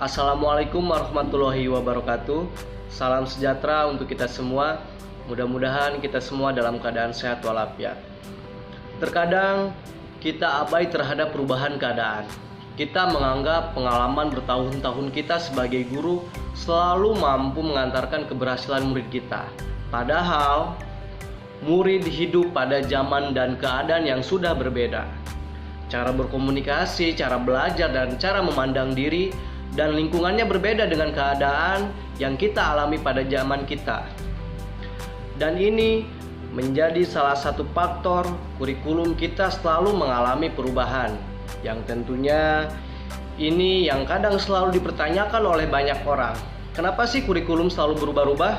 Assalamualaikum warahmatullahi wabarakatuh. Salam sejahtera untuk kita semua. Mudah-mudahan kita semua dalam keadaan sehat walafiat. Terkadang kita abai terhadap perubahan keadaan. Kita menganggap pengalaman bertahun-tahun kita sebagai guru selalu mampu mengantarkan keberhasilan murid kita. Padahal murid hidup pada zaman dan keadaan yang sudah berbeda. Cara berkomunikasi, cara belajar, dan cara memandang diri dan lingkungannya berbeda dengan keadaan yang kita alami pada zaman kita. Dan ini menjadi salah satu faktor kurikulum kita selalu mengalami perubahan, yang tentunya ini yang kadang selalu dipertanyakan oleh banyak orang. Kenapa sih kurikulum selalu berubah-ubah?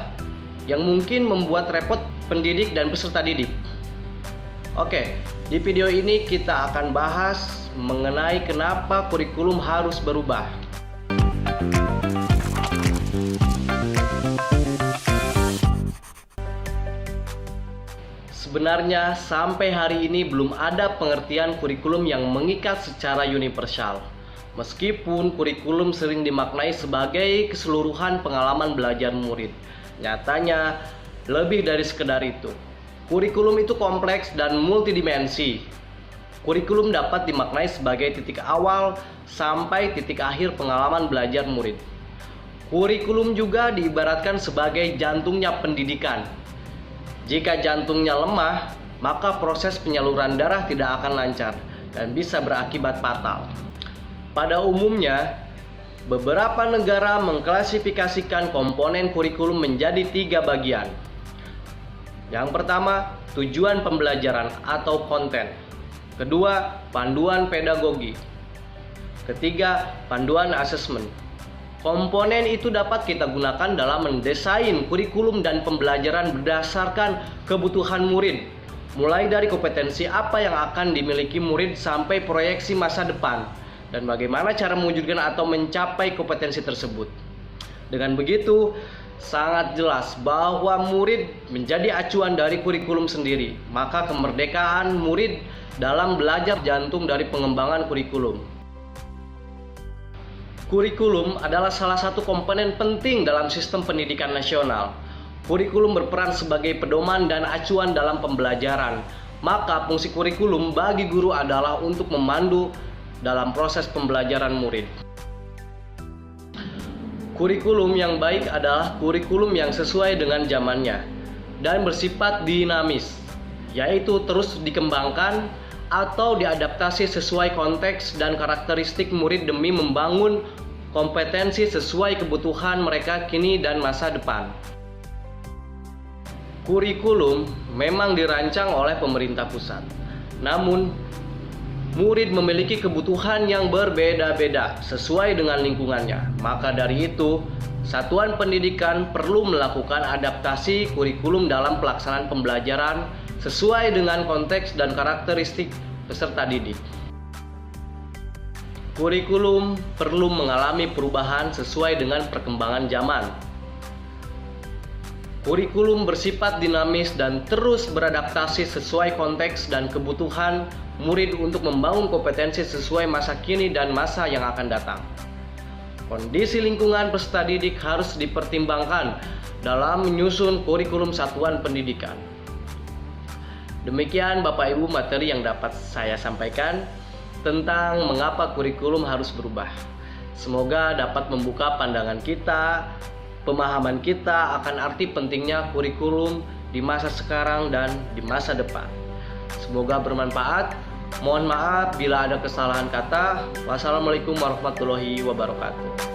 Yang mungkin membuat repot pendidik dan peserta didik. Oke, di video ini kita akan bahas mengenai kenapa kurikulum harus berubah. Sebenarnya sampai hari ini belum ada pengertian kurikulum yang mengikat secara universal. Meskipun kurikulum sering dimaknai sebagai keseluruhan pengalaman belajar murid, nyatanya lebih dari sekedar itu. Kurikulum itu kompleks dan multidimensi. Kurikulum dapat dimaknai sebagai titik awal sampai titik akhir pengalaman belajar murid. Kurikulum juga diibaratkan sebagai jantungnya pendidikan. Jika jantungnya lemah, maka proses penyaluran darah tidak akan lancar dan bisa berakibat fatal. Pada umumnya, beberapa negara mengklasifikasikan komponen kurikulum menjadi 3 bagian. Yang pertama, tujuan pembelajaran atau konten. Kedua, panduan pedagogi. Ketiga, panduan asesmen. Komponen itu dapat kita gunakan dalam mendesain kurikulum dan pembelajaran berdasarkan kebutuhan murid, mulai dari kompetensi apa yang akan dimiliki murid sampai proyeksi masa depan dan bagaimana cara mewujudkan atau mencapai kompetensi tersebut. Dengan begitu, sangat jelas bahwa murid menjadi acuan dari kurikulum sendiri, maka kemerdekaan murid dalam belajar jantung dari pengembangan kurikulum. Kurikulum adalah salah satu komponen penting dalam sistem pendidikan nasional. Kurikulum berperan sebagai pedoman dan acuan dalam pembelajaran. Maka fungsi kurikulum bagi guru adalah untuk memandu dalam proses pembelajaran murid. Kurikulum yang baik adalah kurikulum yang sesuai dengan zamannya dan bersifat dinamis, yaitu terus dikembangkan atau diadaptasi sesuai konteks dan karakteristik murid demi membangun kompetensi sesuai kebutuhan mereka kini dan masa depan. Kurikulum memang dirancang oleh pemerintah pusat, namun murid memiliki kebutuhan yang berbeda-beda sesuai dengan lingkungannya. Maka dari itu, satuan pendidikan perlu melakukan adaptasi kurikulum dalam pelaksanaan pembelajaran sesuai dengan konteks dan karakteristik peserta didik. Kurikulum perlu mengalami perubahan sesuai dengan perkembangan zaman. Kurikulum bersifat dinamis dan terus beradaptasi sesuai konteks dan kebutuhan murid untuk membangun kompetensi sesuai masa kini dan masa yang akan datang. Kondisi lingkungan peserta didik harus dipertimbangkan dalam menyusun kurikulum satuan pendidikan. Demikian Bapak Ibu materi yang dapat saya sampaikan tentang mengapa kurikulum harus berubah. Semoga dapat membuka pandangan kita, pemahaman kita akan arti pentingnya kurikulum di masa sekarang dan di masa depan. Semoga bermanfaat. Mohon maaf bila ada kesalahan kata. Wassalamualaikum warahmatullahi wabarakatuh.